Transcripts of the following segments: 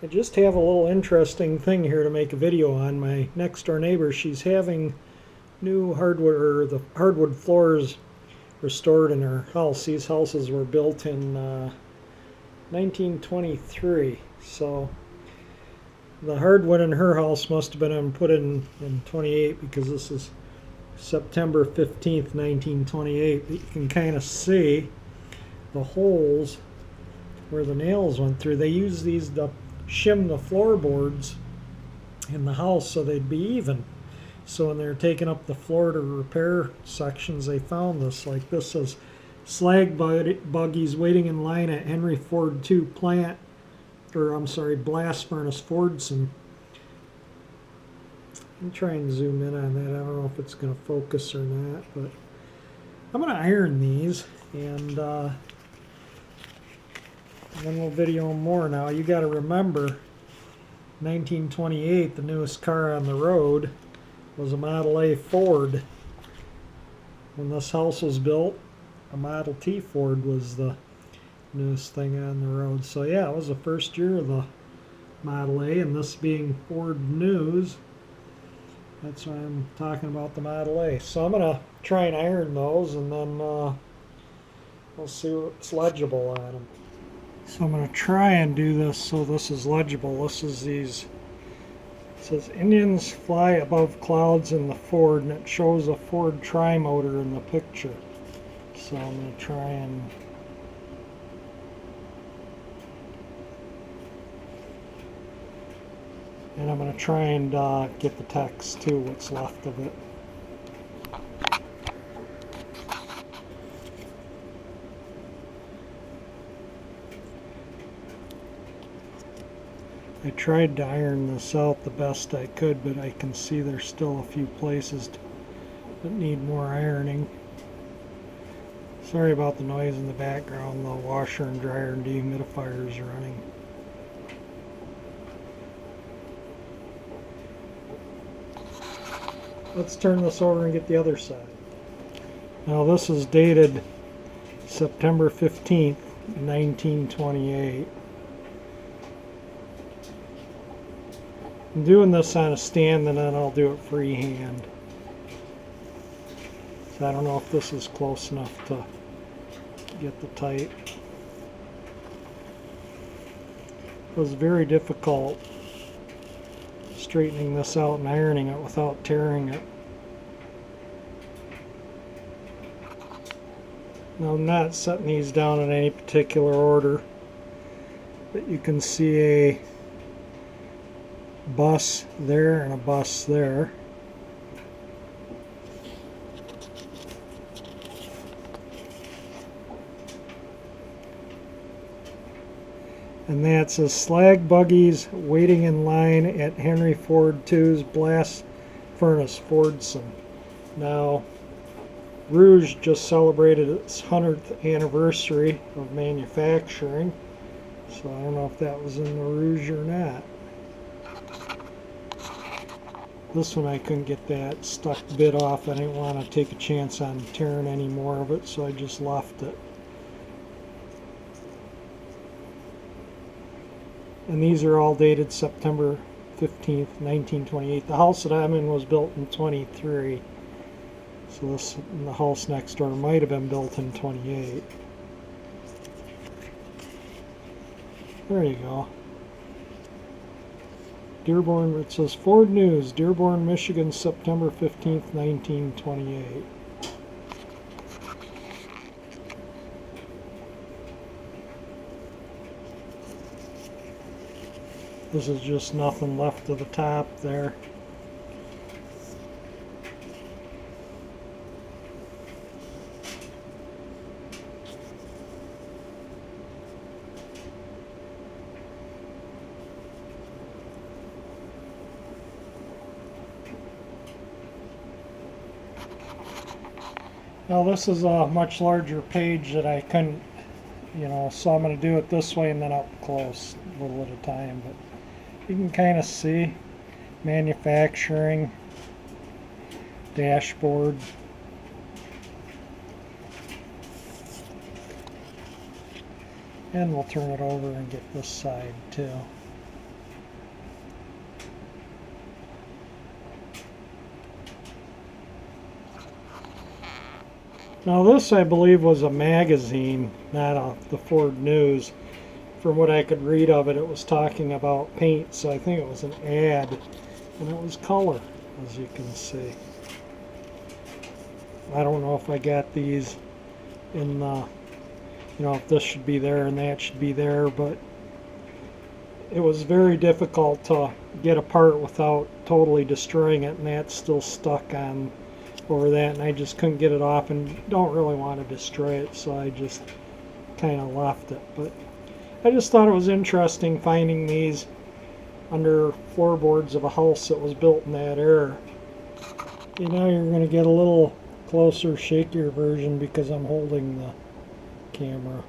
I just have a little interesting thing here to make a video on. My next door neighbor, she's having new hardwood, or the hardwood floors restored in her house. These houses were built in 1923, so the hardwood in her house must have been put in 28, because this is September 15th, 1928. But you can kind of see the holes where the nails went through. They use these to shim the floorboards in the house so they'd be even. So when they're taking up the floor to repair sections, they found this. Like this says, slag buggies waiting in line at Henry Ford 2 plant, or I'm sorry, blast furnace Fordson. I'm trying to zoom in on that. I don't know if it's going to focus or not, but I'm going to iron these, and then we'll video them more. Now you got to remember, 1928, the newest car on the road was a Model A Ford. When this house was built, a Model T Ford was the newest thing on the road. So yeah, it was the first year of the Model A, and this being Ford News, that's why I'm talking about the Model A. So I'm going to try and iron those, and then we'll see what's legible on them. So I'm going to try and do this so this is legible. This is these, it says Indians fly above clouds in the Ford, and it shows a Ford tri-motor in the picture. So I'm going to try and I'm going to try and get the text too, what's left of it. I tried to iron this out the best I could, but I can see there's still a few places that need more ironing. Sorry about the noise in the background. The washer and dryer and dehumidifier is running. Let's turn this over and get the other side. Now this is dated September 15th, 1928. I'm doing this on a stand, and then I'll do it freehand. So I don't know if this is close enough to get the type. It was very difficult straightening this out and ironing it without tearing it. Now I'm not setting these down in any particular order, but you can see a bus there and a bus there. And that's a slag buggies waiting in line at Henry Ford 2's blast furnace Fordson. Now, Rouge just celebrated its 100th anniversary of manufacturing, so I don't know if that was in the Rouge or not. This one I couldn't get that stuck bit off. I didn't want to take a chance on tearing any more of it, so I just left it. And these are all dated September 15th, 1928. The house that I'm in was built in 23. So this, the house next door might have been built in 28. There you go. Dearborn, it says Ford News, Dearborn, Michigan, September 15th, 1928. This is just nothing left of the top there. Now this is a much larger page that I couldn't, so I'm going to do it this way and then up close, a little at a time. But you can kind of see manufacturing, dashboard. And we'll turn it over and get this side too. Now this, I believe, was a magazine, not the Ford News. From what I could read of it, it was talking about paint, so I think it was an ad, and it was color, as you can see. I don't know if I got these in the, if this should be there and that should be there, but it was very difficult to get apart without totally destroying it, and that's still stuck on over that, and I just couldn't get it off and don't really want to destroy it, so I just kind of left it. But I just thought it was interesting finding these under floorboards of a house that was built in that era. Now you're going to get a little closer, shakier version because I'm holding the camera.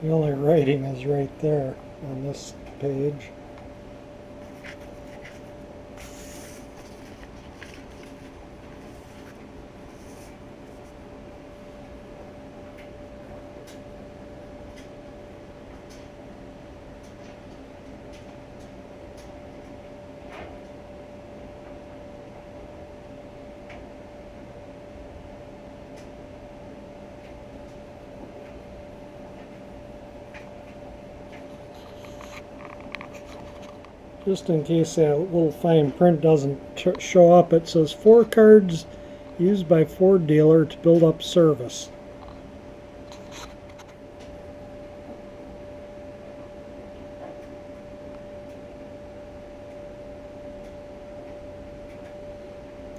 The only writing is right there on this page. Just in case that little fine print doesn't show up, it says 4 cards used by Ford dealer to build up service.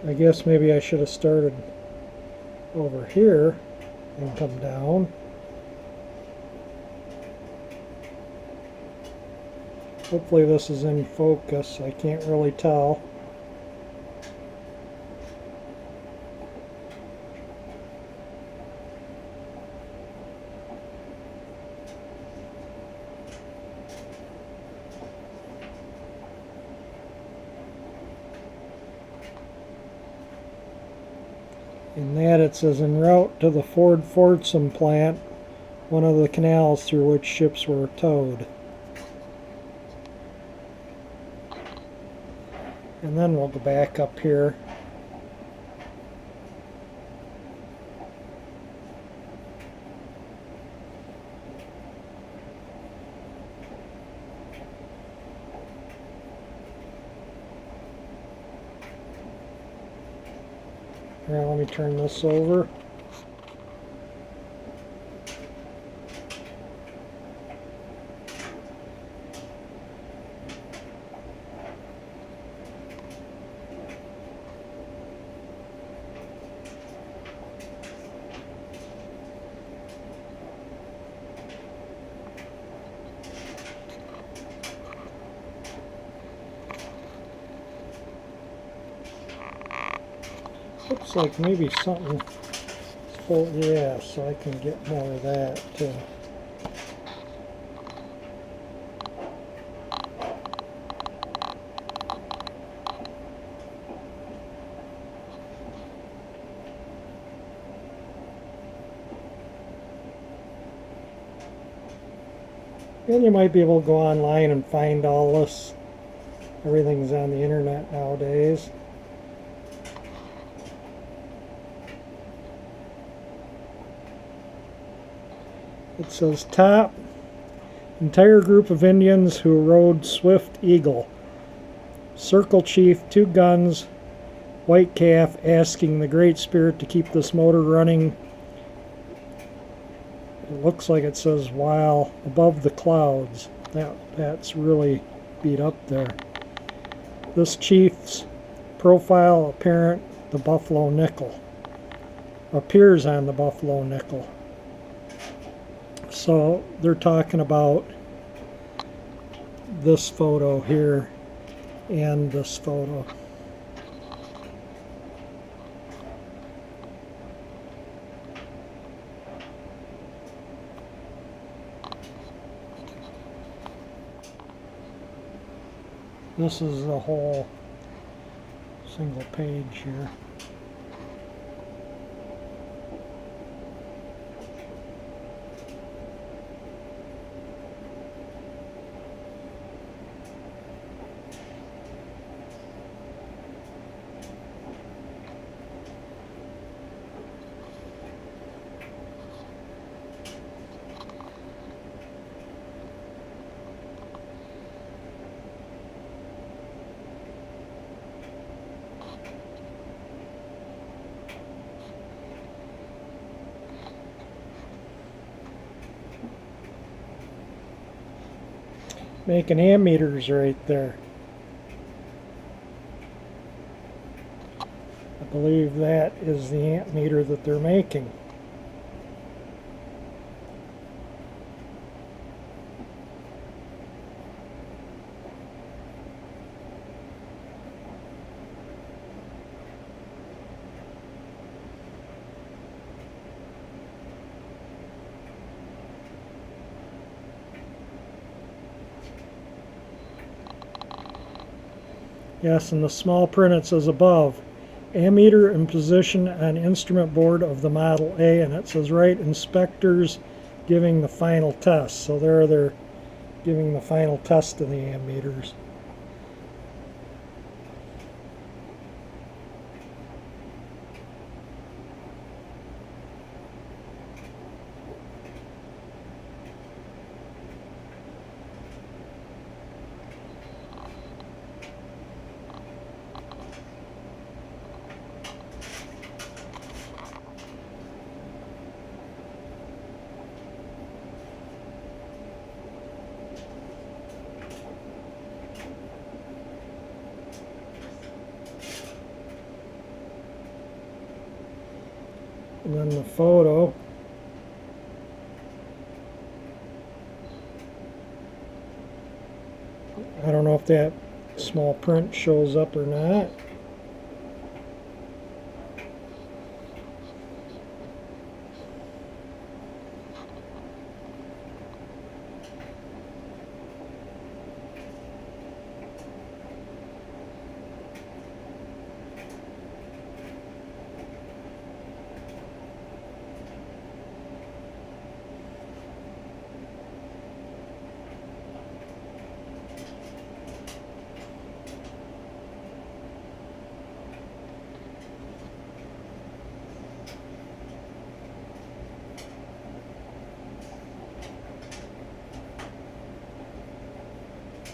I guess maybe I should have started over here and come down. Hopefully this is in focus. I can't really tell. In that it says en route to the Ford Fordson plant, one of the canals through which ships were towed. And then we'll go back up here. Here, let me turn this over. Looks like maybe something, yeah, so I can get more of that too. And you might be able to go online and find all this. Everything's on the internet nowadays. It says top, entire group of Indians who rode Swift Eagle. Circle chief, 2 guns, white calf, asking the Great Spirit to keep this motor running. It looks like it says while above the clouds. That's really beat up there. This chief's profile apparent the buffalo nickel. Appears on the buffalo nickel. So they're talking about this photo here and this photo. This is the whole single page here. Making ammeters right there. I believe that is the ammeter that they're making. Yes, and the small print it says above, ammeter in position on instrument board of the Model A, and it says right, inspectors giving the final test. So there they're giving the final test of the ammeters. And then the photo. I don't know if that small print shows up or not.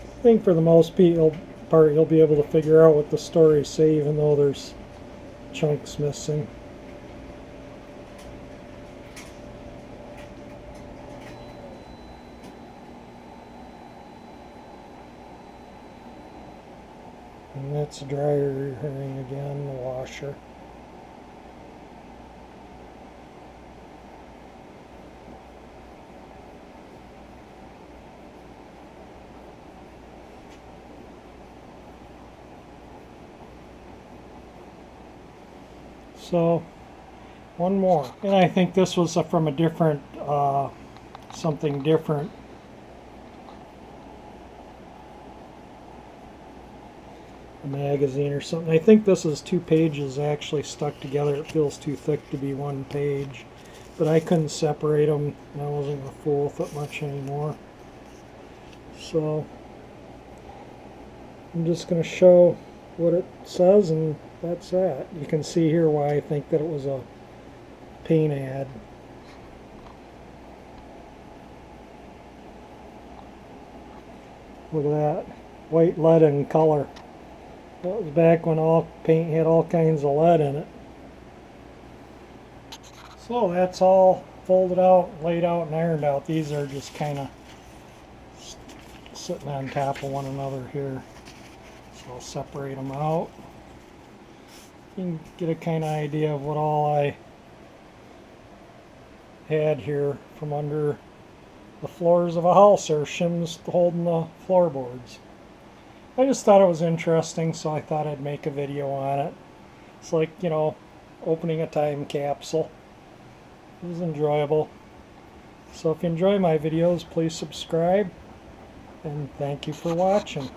I think for the most part you'll be able to figure out what the stories say, even though there's chunks missing. And that's a dryer ring again, the washer. So, one more. And I think this was from a different, something different. A magazine or something. I think this is 2 pages actually stuck together. It feels too thick to be 1 page. But I couldn't separate them, and I wasn't going to fool with it much anymore. So, I'm just going to show what it says, and that's that. You can see here why I think that it was a paint ad. Look at that, white lead in color. That was back when all paint had all kinds of lead in it. So that's all folded out, laid out, and ironed out. These are just kind of sitting on top of one another here. So I'll separate them out. you can get a kind of idea of what all I had here from under the floors of a house, or shims holding the floorboards. I just thought it was interesting, so I thought I'd make a video on it. It's like, you know, opening a time capsule. It was enjoyable. So if you enjoy my videos, please subscribe, and thank you for watching.